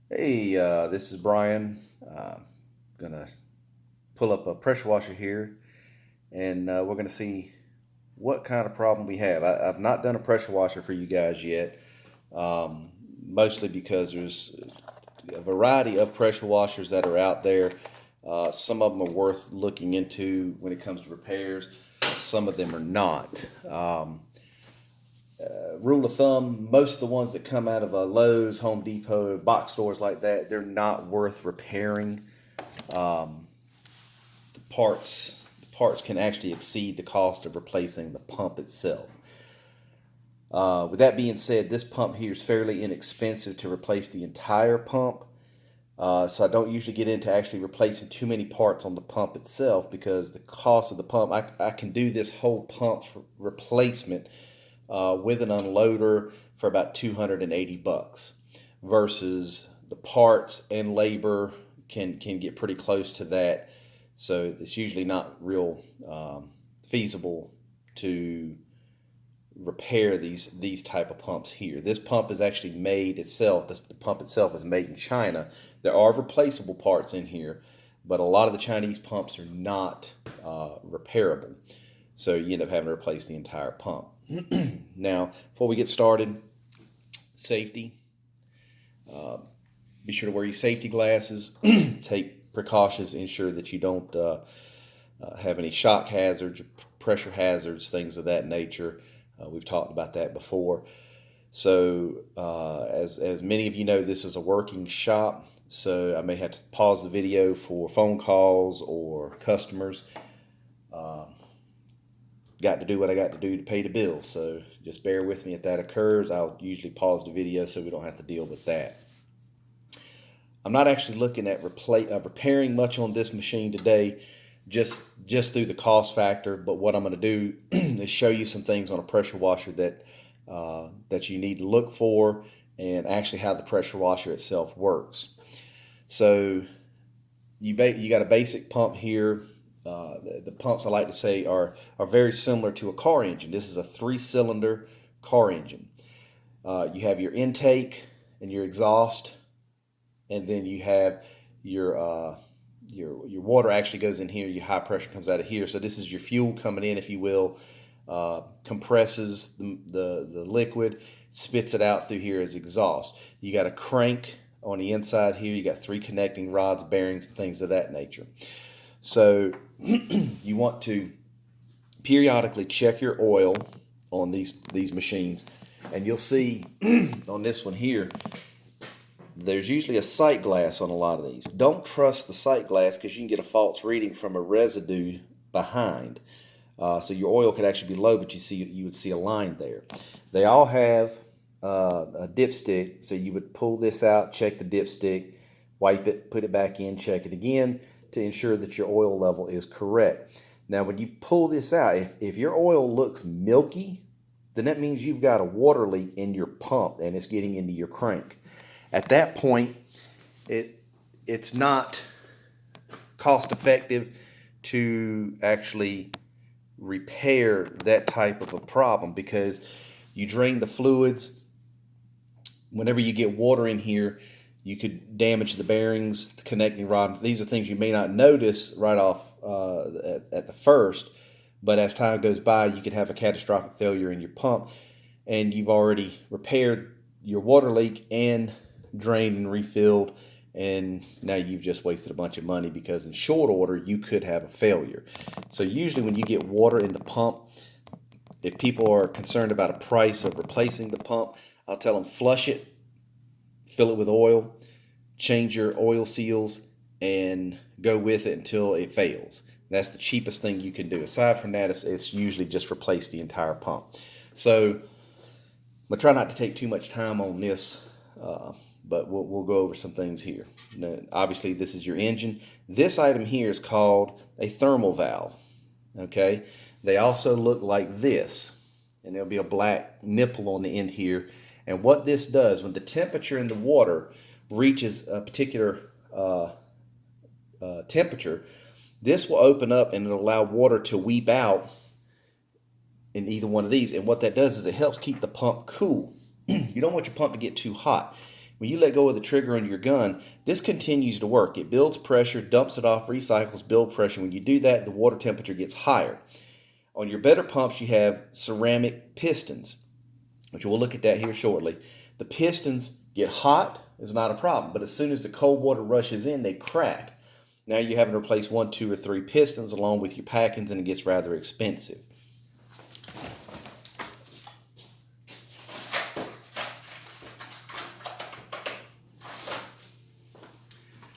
Hey, this is Brian. Gonna pull up a pressure washer here, and we're gonna see what kind of problem we have. I've not done a pressure washer for you guys yet, mostly because there's a variety of pressure washers that are out there. Some of them are worth looking into when it comes to repairs. Some of them are not. Rule of thumb: most of the ones that come out of Lowe's, Home Depot, box stores like that, they're not worth repairing. Um, the parts can actually exceed the cost of replacing the pump itself. With that being said, this pump here is fairly inexpensive to replace the entire pump. So I don't usually get into actually replacing too many parts on the pump itself because the cost of the pump, I can do this whole pump replacement with an unloader for about 280 bucks versus the parts and labor can get pretty close to that. So it's usually not real feasible to repair these type of pumps here. This pump is actually made itself. The pump itself is made in China. There are replaceable parts in here, but a lot of the Chinese pumps are not repairable. So you end up having to replace the entire pump. Now, before we get started, safety. Uh, be sure to wear your safety glasses. Take precautions. Ensure that you don't have any shock hazards, pressure hazards, things of that nature. We've talked about that before. So, as many of you know, this is a working shop. So I may have to pause the video for phone calls or customers. Um, got to do what I got to do to pay the bill. So just bear with me if that occurs. I'll usually pause the video so we don't have to deal with that. I'm not actually looking at repairing much on this machine today, just through the cost factor. But what I'm going to do is show you some things on a pressure washer that you need to look for, and actually how the pressure washer itself works. So you got a basic pump here. The pumps, I like to say, are very similar to a car engine. This is a 3-cylinder car engine. You have your intake and your exhaust, and then you have your your water actually goes in here. Your high pressure comes out of here. So this is your fuel coming in, if you will. Compresses the liquid, spits it out through here as exhaust. You got a crank on the inside here. You got 3 connecting rods, bearings, and things of that nature. So you want to periodically check your oil on these machines, and you'll see on this one here, there's usually a sight glass on a lot of these. Don't trust the sight glass because you can get a false reading from a residue behind. So your oil could actually be low, but you would see a line there. They all have a dipstick, so you would pull this out, check the dipstick, wipe it, put it back in, check it again to ensure that your oil level is correct. Now, when you pull this out, if your oil looks milky, then that means you've got a water leak in your pump and it's getting into your crank. At that point, it's not cost effective to actually repair that type of a problem because you drain the fluids. Whenever you get water in here, you could damage the bearings, the connecting rod. These are things you may not notice right off at the first, but as time goes by, you could have a catastrophic failure in your pump, and you've already repaired your water leak and drained and refilled, and now you've just wasted a bunch of money because in short order you could have a failure. So usually when you get water in the pump, if people are concerned about a price of replacing the pump, I'll tell them flush it, fill it with oil, change your oil seals, and go with it until it fails. That's the cheapest thing you can do. Aside from that, it's usually just replace the entire pump. So I'm gonna try not to take too much time on this, but we'll go over some things here. Now, obviously, this is your engine. This item here is called a thermal valve. Okay, they also look like this, and there'll be a black nipple on the end here. And what this does, when the temperature in the water reaches a particular temperature, this will open up and it'll allow water to weep out in either one of these. And what that does is it helps keep the pump cool. You don't want your pump to get too hot. When you let go of the trigger on your gun, this continues to work. It builds pressure, dumps it off, recycles, build pressure. When you do that, the water temperature gets higher. On your better pumps, you have ceramic pistons, which we'll look at that here shortly. The pistons get hot, is not a problem, but as soon as the cold water rushes in, they crack. Now you're having to replace 1, 2, or 3 pistons along with your packings, and it gets rather expensive.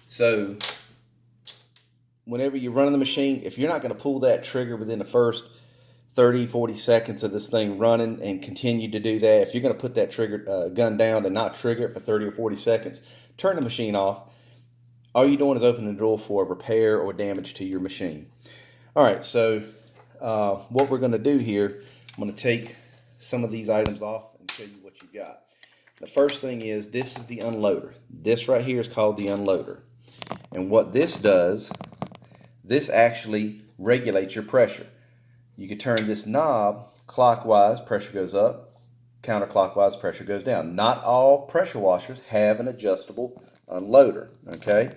So whenever you're running the machine, if you're not going to pull that trigger within the first 30, 40 seconds of this thing running and continue to do that, if you're going to put that trigger gun down and not trigger it for 30 or 40 seconds, turn the machine off. All you're doing is opening the door for repair or damage to your machine. All right, so what we're going to do here, I'm going to take some of these items off and show you what you got. The first thing is, this is the unloader. This right here is called the unloader. And what this does, this actually regulates your pressure. You can turn this knob clockwise, pressure goes up, counterclockwise, pressure goes down. Not all pressure washers have an adjustable unloader, okay?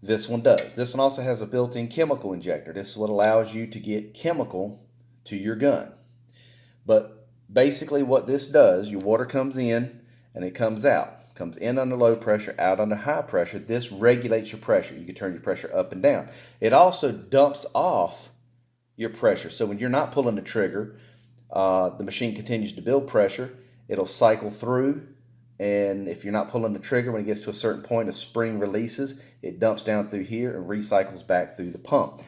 This one does. This one also has a built-in chemical injector. This is what allows you to get chemical to your gun. But basically what this does, your water comes in and it comes out. Comes in under low pressure, out under high pressure. This regulates your pressure. You can turn your pressure up and down. It also dumps off your pressure. So when you're not pulling the trigger, the machine continues to build pressure. It'll cycle through, and if you're not pulling the trigger, when it gets to a certain point, a spring releases. It dumps down through here and recycles back through the pump.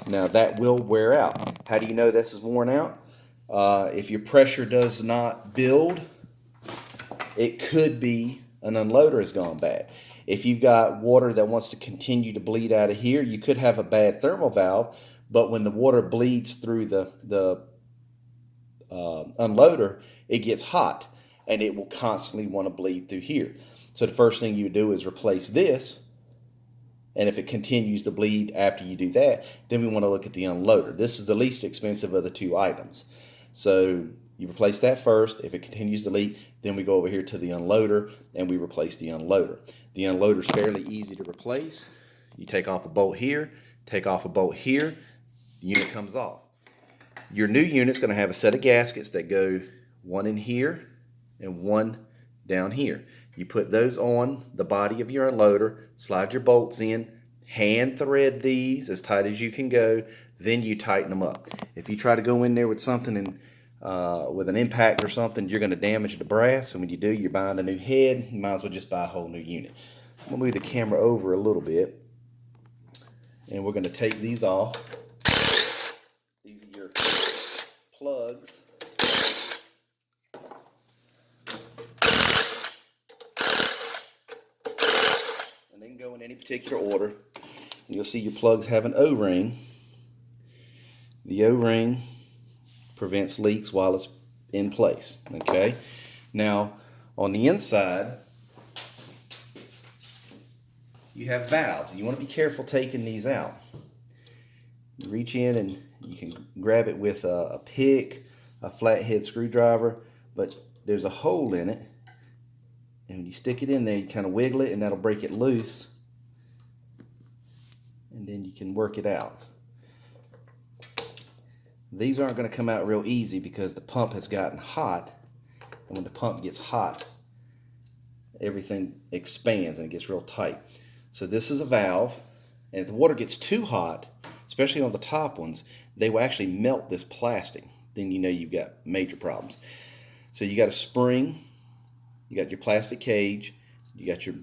Now that will wear out. How do you know this is worn out? If your pressure does not build, it could be an unloader has gone bad. If you've got water that wants to continue to bleed out of here, you could have a bad thermal valve, but when the water bleeds through the unloader, it gets hot and it will constantly want to bleed through here. So the first thing you do is replace this, and if it continues to bleed after you do that, then we want to look at the unloader. This is the least expensive of the two items. So you replace that first. If it continues to leak, then we go over here to the unloader and we replace the unloader. The unloader is fairly easy to replace. You take off a bolt here, take off a bolt here, the unit comes off. Your new unit's going to have a set of gaskets that go one in here and one down here. You put those on the body of your unloader, slide your bolts in, hand thread these as tight as you can go, then you tighten them up. If you try to go in there with something and with an impact or something, you're going to damage the brass, and when you do, you're buying a new head. You might as well just buy a whole new unit. I'm going to move the camera over a little bit, and we're going to take these off. These are your plugs. And they can go in any particular order. You'll see your plugs have an O-ring. The O-ring prevents leaks while it's in place, okay? Now, on the inside, you have valves. You want to be careful taking these out. You reach in and you can grab it with a pick, a flathead screwdriver, but there's a hole in it, and when you stick it in there, you kind of wiggle it, and that'll break it loose, and then you can work it out. These aren't going to come out real easy because the pump has gotten hot, and when the pump gets hot, everything expands and it gets real tight. So this is a valve, and if the water gets too hot, especially on the top ones, they will actually melt this plastic. Then you know you've got major problems. So you got a spring, you got your plastic cage, you got your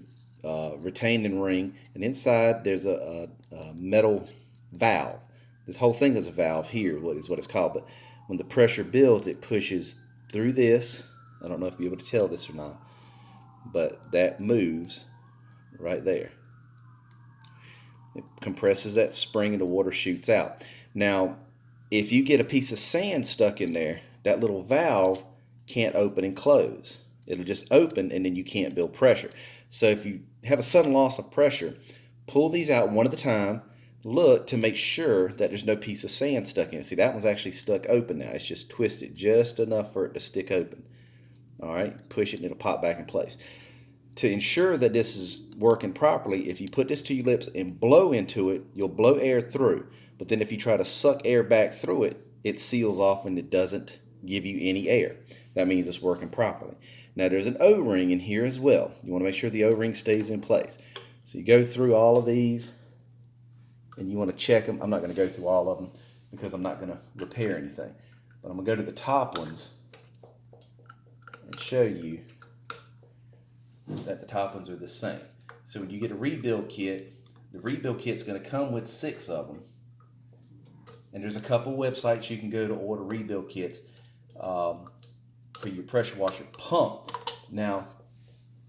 retaining ring, and inside there's a metal valve. This whole thing is a valve here, what it's called, but when the pressure builds, it pushes through this. I don't know if you'll be able to tell this or not, but that moves right there. It compresses that spring and the water shoots out. Now, if you get a piece of sand stuck in there, that little valve can't open and close. It'll just open and then you can't build pressure. So if you have a sudden loss of pressure, pull these out one at a time. Look to make sure that there's no piece of sand stuck in it. See, that one's actually stuck open now. It's just twisted just enough for it to stick open. All right, push it and it'll pop back in place. to ensure that this is working properly, if you put this to your lips and blow into it, you'll blow air through. But then if you try to suck air back through it, it seals off and it doesn't give you any air. That means it's working properly. Now there's an O-ring in here as well. You want to make sure the O-ring stays in place. So you go through all of these and you want to check them. I'm not going to go through all of them because I'm not going to repair anything. But I'm going to go to the top ones and show you that the top ones are the same. So when you get a rebuild kit, the rebuild kit's going to come with 6 of them. And there's a couple websites you can go to order rebuild kits for your pressure washer pump. Now,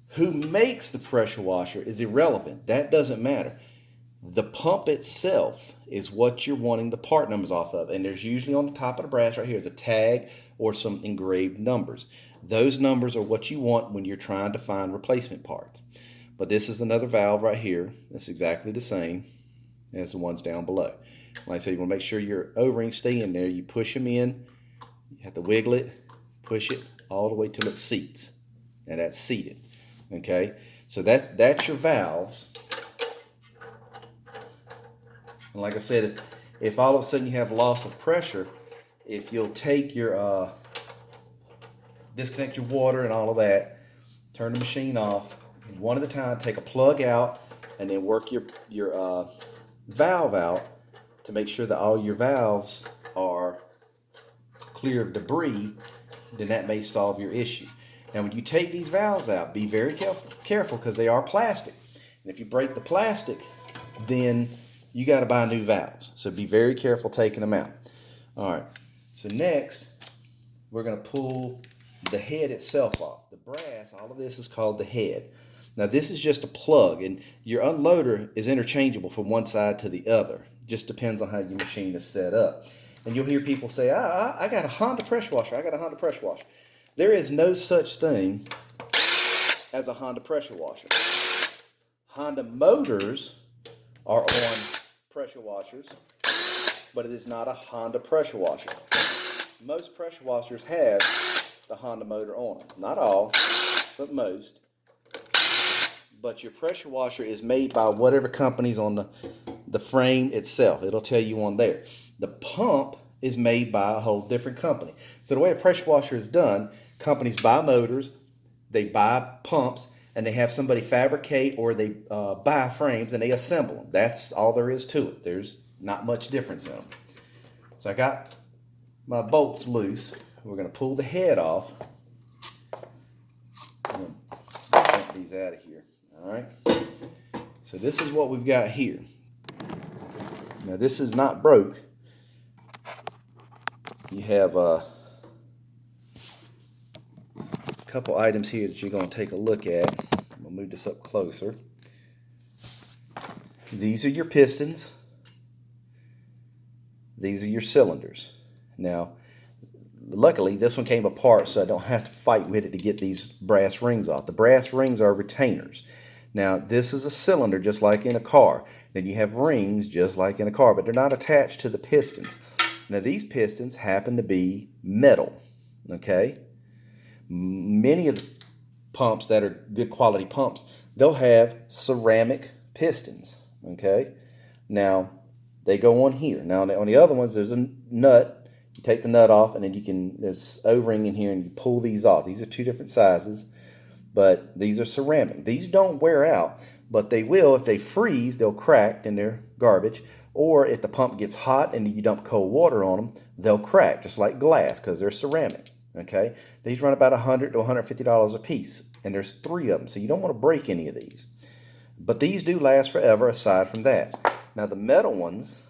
who makes the pressure washer is irrelevant. That doesn't matter. The pump itself is what you're wanting the part numbers off of. And there's usually on the top of the brass right here is a tag or some engraved numbers. Those numbers are what you want when you're trying to find replacement parts. But this is another valve right here that's exactly the same as the ones down below. Like I said, you want to make sure your O-rings stay in there. You push them in, you have to wiggle it, push it all the way till it seats. And that's seated. Okay? So that's your valves. And like I said, if all of a sudden you have loss of pressure, if you'll take your disconnect your water and all of that, turn the machine off, one at a time, take a plug out, and then work your valve out to make sure that all your valves are clear of debris, then that may solve your issue. Now when you take these valves out, be very careful because they are plastic. And if you break the plastic, then you got to buy new valves. So be very careful taking them out. All right, so next we're going to pull the head itself off. The brass, all of this is called the head. Now this is just a plug, and your unloader is interchangeable from one side to the other. Just depends on how your machine is set up. And you'll hear people say, I got a Honda pressure washer. I got a Honda pressure washer. There is no such thing as a Honda pressure washer. Honda motors are on pressure washers, but it is not a Honda pressure washer. Most pressure washers have the Honda motor on them. Not all, but most. But your pressure washer is made by whatever company's on the frame itself. It'll tell you on there. The pump is made by a whole different company. So the way a pressure washer is done, companies buy motors, they buy pumps, and they have somebody fabricate or they buy frames and they assemble them. That's all there is to it. There's not much difference in them. So I got my bolts loose. We're going to pull the head off. I'm going to dump these out of here. All right. So this is what we've got here. Now this is not broke. You have a couple items here that you're going to take a look at. I'm going to move this up closer. These are your pistons. These are your cylinders. Now, luckily, this one came apart, so I don't have to fight with it to get these brass rings off. The brass rings are retainers. Now, this is a cylinder just like in a car. Then you have rings just like in a car, but they're not attached to the pistons. Now, these pistons happen to be metal, okay? Many of the pumps that are good quality pumps, they'll have ceramic pistons, okay? Now, they go on here. Now, on the other ones, there's a nut. You take the nut off, and then there's O-ring in here, and you pull these off. These are two different sizes, but these are ceramic. These don't wear out, but they will. If they freeze, they'll crack, and they're garbage. Or if the pump gets hot and you dump cold water on them, they'll crack, just like glass, because they're ceramic, okay? These run about $100 to $150 a piece, and there's 3 of them, so you don't want to break any of these. But these do last forever aside from that. Now, the metal ones,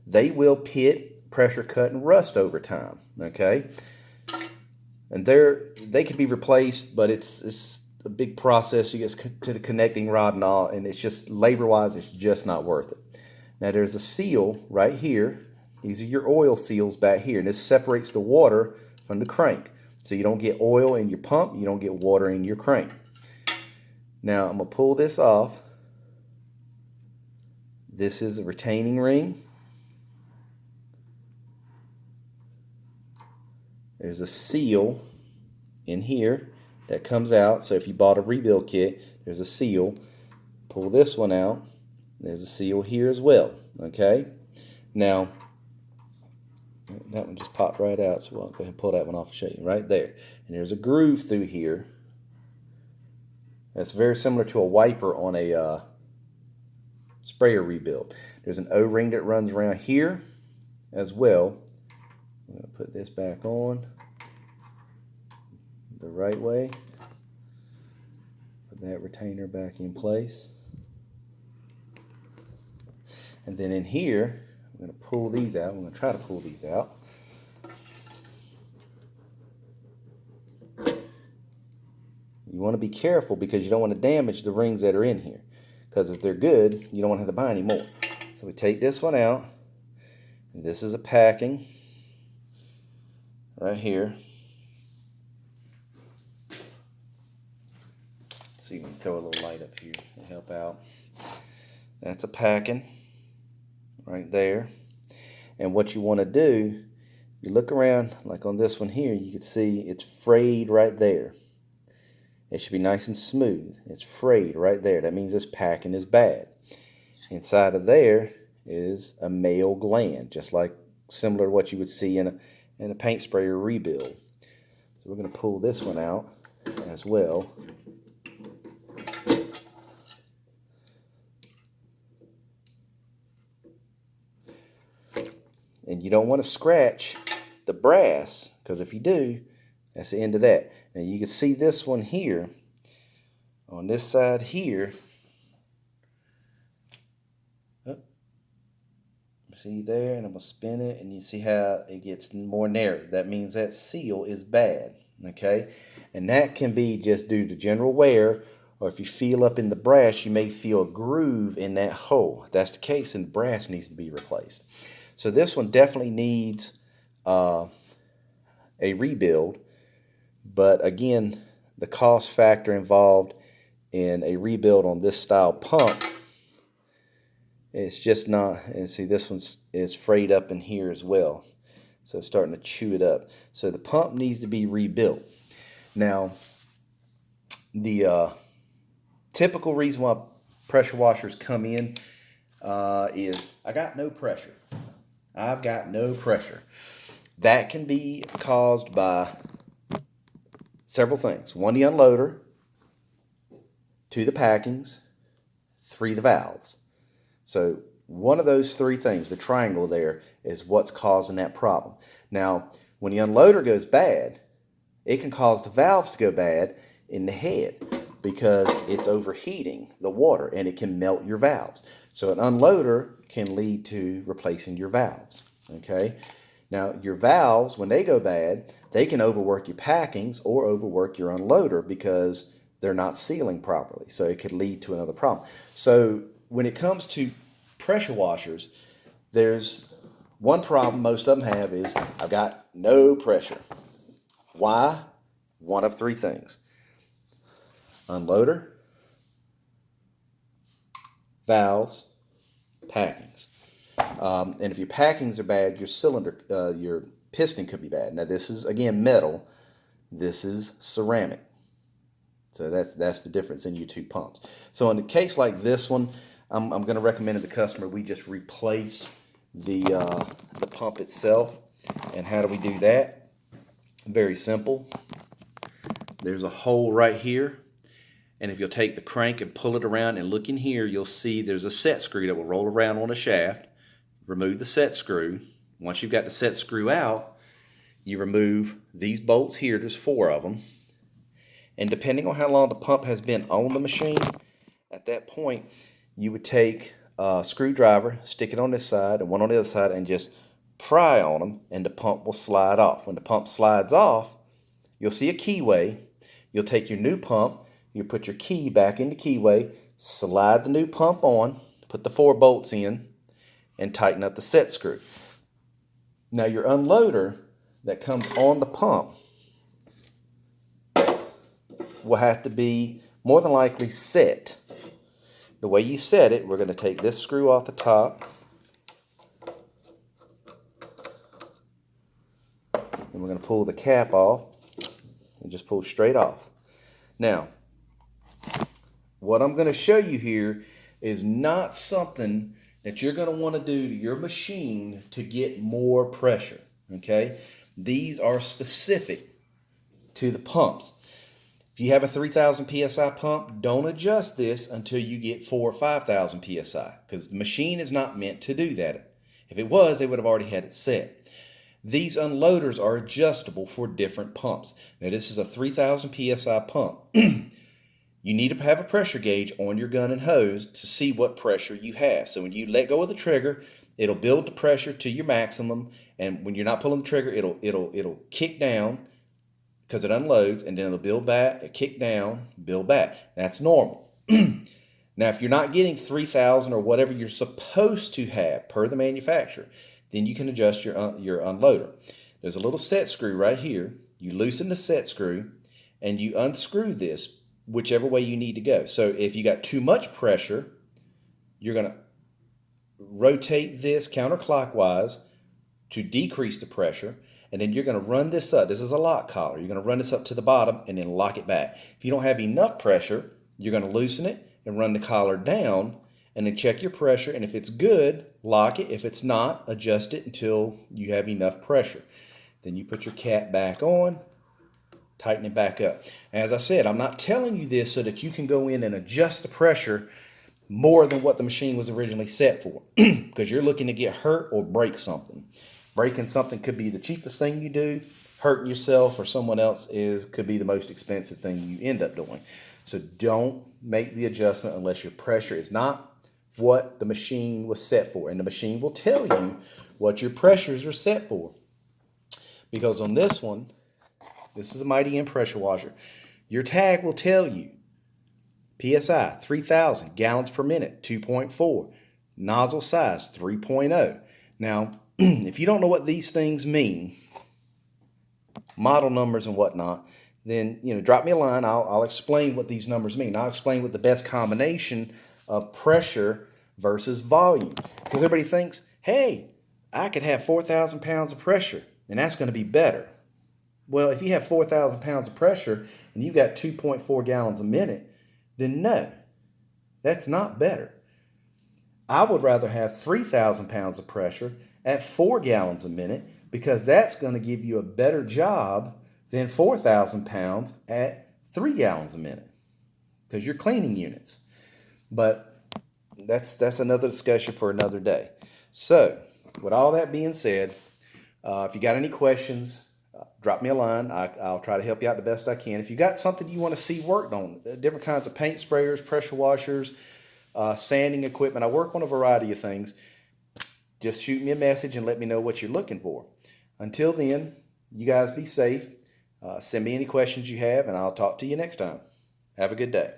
they will pit, pressure cut, and rust over time, okay? And they can be replaced, but it's a big process. You get to the connecting rod and all, and it's just, labor-wise, it's just not worth it. Now, there's a seal right here. These are your oil seals back here, and this separates the water from the crank. So you don't get oil in your pump, you don't get water in your crank. Now, I'm going to pull this off. This is a retaining ring. There's a seal in here that comes out. So if you bought a rebuild kit, there's a seal. Pull this one out. There's a seal here as well. Okay. Now, that one just popped right out, so I'll go ahead and pull that one off and show you right there. And there's a groove through here. That's very similar to a wiper on a sprayer rebuild. There's an O-ring that runs around here as well. I'm going to put this back on the right way. Put that retainer back in place. And then in here, I'm going to pull these out. I'm going to try to pull these out. You want to be careful because you don't want to damage the rings that are in here. Because if they're good, you don't want to have to buy any more. So we take this one out. And this is a packing right here. So you can throw a little light up here to help out. That's a packing right there. And what you want to do, you look around, like on this one here, you can see it's frayed right there. It should be nice and smooth. It's frayed right there. That means this packing is bad. Inside of there is a male gland, just like similar to what you would see in a paint sprayer rebuild. So we're going to pull this one out as well. And you don't want to scratch the brass, because if you do, that's the end of that. Now you can see this one here, on this side here. Oh, see there, and I'm going to spin it, and you see how it gets more narrow. That means that seal is bad, okay? And that can be just due to general wear, or if you feel up in the brass, you may feel a groove in that hole. If that's the case, and brass needs to be replaced. So this one definitely needs a rebuild, but again, the cost factor involved in a rebuild on this style pump, it's just not. And see, this one is frayed up in here as well, so it's starting to chew it up. So the pump needs to be rebuilt. Now, the typical reason why pressure washers come in is I got no pressure. I've got no pressure. That can be caused by several things. 1, the unloader. 2, the packings. 3, the valves. So one of those 3 things, the triangle there, is what's causing that problem. Now, when the unloader goes bad, it can cause the valves to go bad in the head because it's overheating the water and it can melt your valves. So an unloader can lead to replacing your valves. Okay. Now your valves, when they go bad, they can overwork your packings or overwork your unloader because they're not sealing properly. So it could lead to another problem. So when it comes to pressure washers, there's one problem most of them have is I've got no pressure. Why? One of 3 things. Unloader, valves, packings. And if your packings are bad, your cylinder, your piston could be bad. Now this is, again, metal. This is ceramic. So that's the difference in your 2 pumps. So in a case like this one, I'm going to recommend to the customer we just replace the pump itself. And how do we do that? Very simple. There's a hole right here. And if you'll take the crank and pull it around and look in here, you'll see there's a set screw that will roll around on a shaft. Remove the set screw. Once you've got the set screw out, you remove these bolts here. There's 4 of them. And depending on how long the pump has been on the machine, at that point, you would take a screwdriver, stick it on this side and one on the other side, and just pry on them, and the pump will slide off. When the pump slides off, you'll see a keyway. You'll take your new pump, you put your key back in the keyway, slide the new pump on, put the 4 bolts in, and tighten up the set screw. Now your unloader that comes on the pump will have to be more than likely set. The way you set it, we're going to take this screw off the top, and we're going to pull the cap off and just pull straight off. Now, what I'm going to show you here is not something that you're going to want to do to your machine to get more pressure, okay? These are specific to the pumps. If you have a 3,000 PSI pump, don't adjust this until you get 4,000 or 5,000 PSI, because the machine is not meant to do that. If it was, they would have already had it set. These unloaders are adjustable for different pumps. Now, this is a 3,000 PSI pump. You need to have a pressure gauge on your gun and hose to see what pressure you have. So when you let go of the trigger, it'll build the pressure to your maximum, and when you're not pulling the trigger, it'll kick down because it unloads, and then it'll build back, kick down, build back. That's normal. Now, if you're not getting 3,000 or whatever you're supposed to have per the manufacturer, then you can adjust your unloader. There's a little set screw right here. You loosen the set screw and you unscrew this whichever way you need to go. So if you got too much pressure, you're going to rotate this counterclockwise to decrease the pressure, and then you're going to run this up. This is a lock collar. You're going to run this up to the bottom and then lock it back. If you don't have enough pressure, you're going to loosen it and run the collar down, and then check your pressure, and if it's good, lock it. If it's not, adjust it until you have enough pressure. Then you put your cap back on, tighten it back up. As I said, I'm not telling you this so that you can go in and adjust the pressure more than what the machine was originally set for, because you're looking to get hurt or break something. Breaking something could be the cheapest thing you do. Hurting yourself or someone else could be the most expensive thing you end up doing. So don't make the adjustment unless your pressure is not what the machine was set for. And the machine will tell you what your pressures are set for. Because on this one, this is a Mighty M pressure washer, your tag will tell you PSI 3,000 gallons per minute, 2.4, nozzle size 3.0. Now, if you don't know what these things mean, model numbers and whatnot, then drop me a line. I'll explain what these numbers mean. I'll explain what the best combination of pressure versus volume. Because everybody thinks, hey, I could have 4,000 pounds of pressure, and that's going to be better. Well, if you have 4,000 pounds of pressure and you've got 2.4 gallons a minute, then no, that's not better. I would rather have 3,000 pounds of pressure at 4 gallons a minute, because that's going to give you a better job than 4,000 pounds at 3 gallons a minute, because you're cleaning units. But that's another discussion for another day. So with all that being said, if you got any questions, drop me a line. I'll try to help you out the best I can. If you got something you want to see worked on, different kinds of paint sprayers, pressure washers, sanding equipment, I work on a variety of things. Just shoot me a message and let me know what you're looking for. Until then, you guys be safe. Send me any questions you have, and I'll talk to you next time. Have a good day.